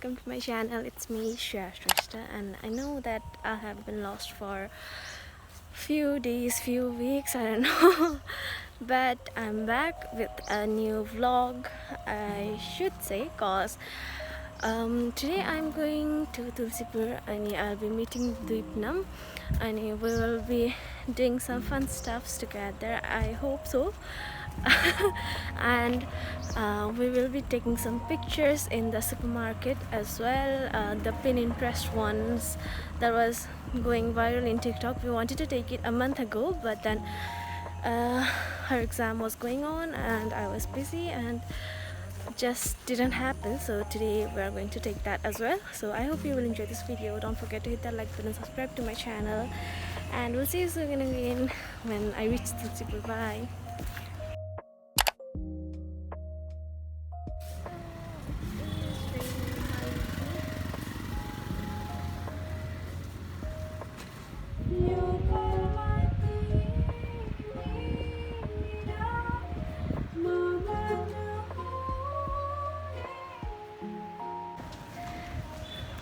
welcome to my channel. It's me, Shrestha, and I know that I have been lost for few days, few weeks, I don't know. But I'm back with a new vlog, I should say, cause today I'm going to Tulsipur and I'll be meeting Deepnam and we will be doing some fun stuffs together. I hope so. And we will be taking some pictures in the supermarket as well, the Pinterest ones that was going viral in TikTok. We wanted to take it a month ago, but then her exam was going on and I was busy and just didn't happen. So today we are going to take that as well. So I hope you will enjoy this video. Don't forget to hit that like button, subscribe to my channel, and we'll see you soon again when I reach Tulsipur. Bye.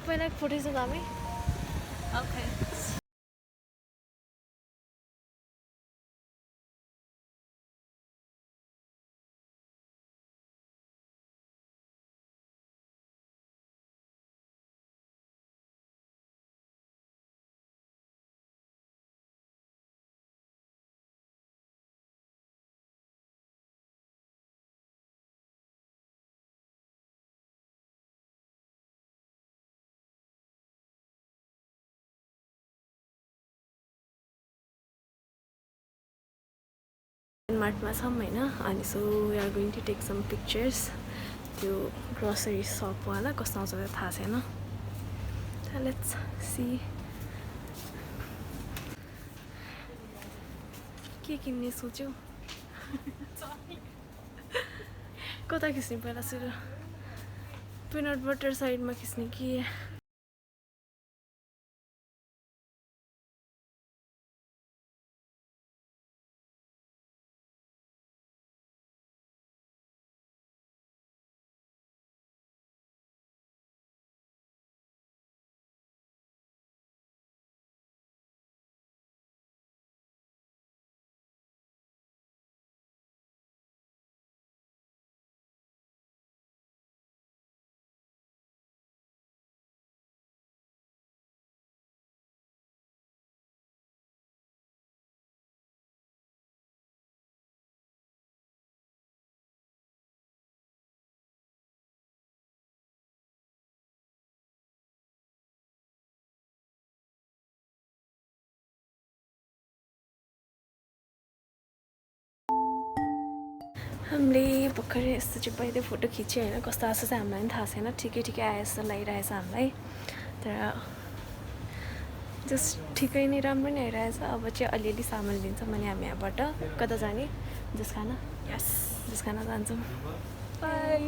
When I put it on me. Okay. Martमा छौँ हैन अनि so we are going to take some pictures त्यो grocery सपवाला कस्तो आउँछ थाहा छैन let's see के किन्ने सोच्यौ कता खिच्ने पहिला सुरु पिनट बटर साइडमा खिच्ने कि हामीले भर्खरै यस्तो चाहिँ पहिल्यै फोटो खिच्यो होइन कस्तो आएको चाहिँ हामीलाई पनि थाहा छैन ठिकै ठिकै आए जस्तो लागिरहेछ हामीलाई तर जस्ट ठिकै नै राम्रो नै आइरहेछ अब चाहिँ अलिअलि सामान लिन्छौँ अनि हामी यहाँबाट कता जाने जुस खान यस जुस खान जान्छौँ bye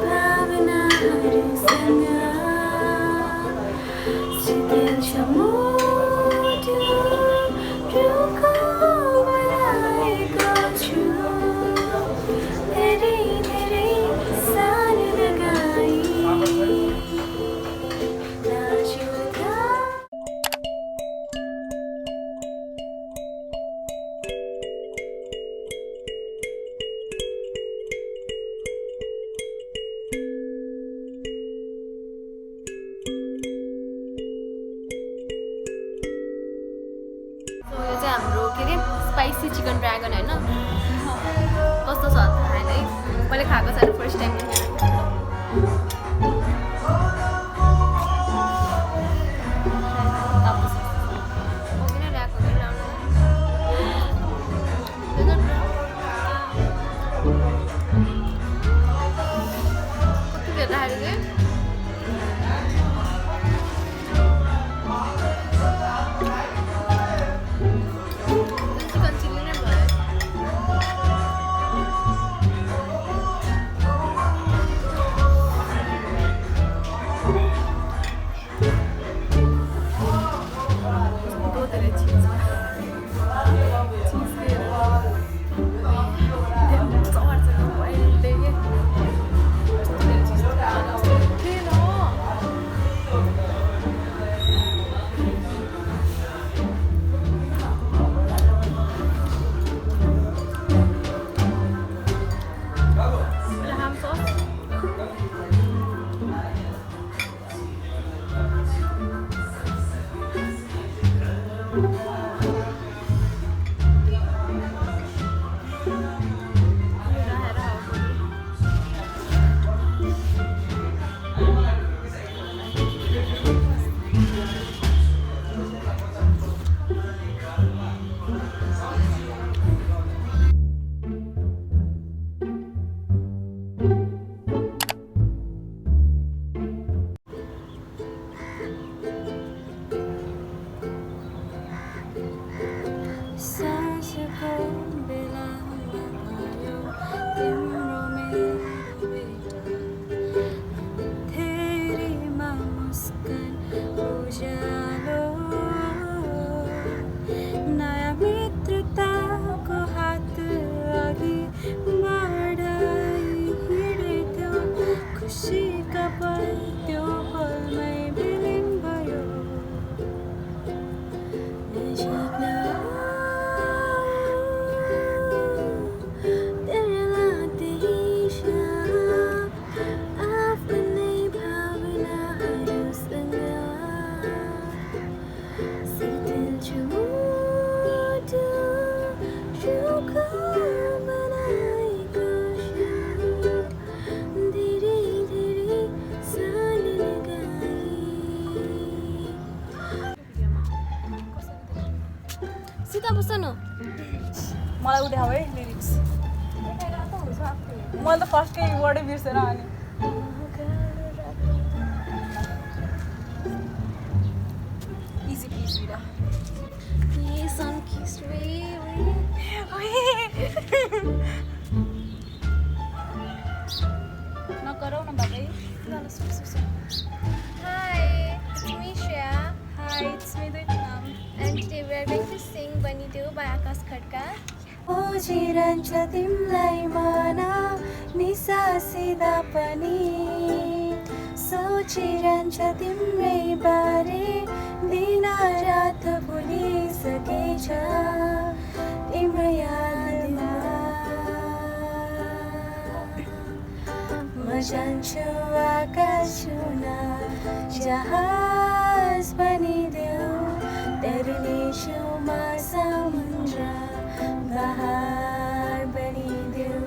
I've been a chicken dragon हैन कस्तो छ थाहा है मैले खाएको छैन फर्स्ट टाइम मलाई उठाऊ है लिरिक्स मैले त फर्स्टकै वर्डै बिर्सेर अनि इजी पिजी र नगरौ न बाबै Hi, it's me Shreya. Hi, it's me Dipnam. And today we are going to sing Bani Deu by Akash Khadka. खोजिरहन्छ तिमलाई मना निसासिँदा पनि सोचिरहन्छ तिम्रै बारे दिन रात भुलिसकेछ तिम्रो यादमा म जान्छु आकाश छुन जहाज बनिदेऊ तर्नेछु म समुद्र बहार बनिदेऊ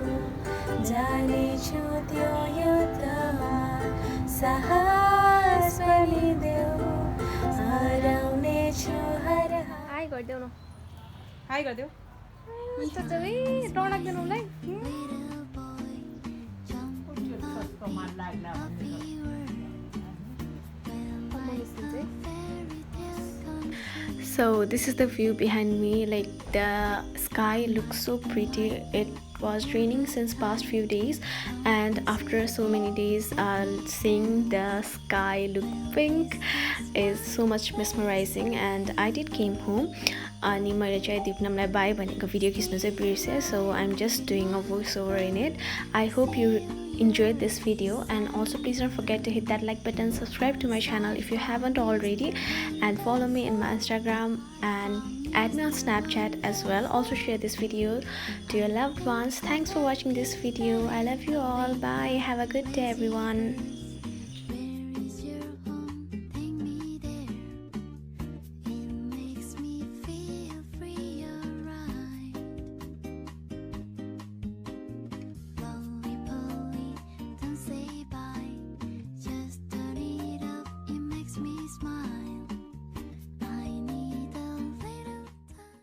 जानेछु त्यो युद्धमा साहस बनिदेऊ हराउनेछु हर हाई गरिदेऊ न हाई गरिदेऊ हुन्छ त है डर लाग्दैन उसलाई So this is the view behind me. Like the sky looks so pretty. It was raining since past few days, and after so many days seeing the sky look pink is so much mesmerizing. And I did came home अनि मैले चाहिँ दिपनामलाई by भनेको video खिच्नु चाहिँ बिर्सेँ so I'm just doing a voice over in it. I hope you enjoyed this video, and also please don't forget to hit that like button, subscribe to my channel if you haven't already, and follow me in my Instagram and add me on Snapchat as well. Also share this video to your loved ones. Thanks for watching this video. I love you all. Bye. Have a good day everyone.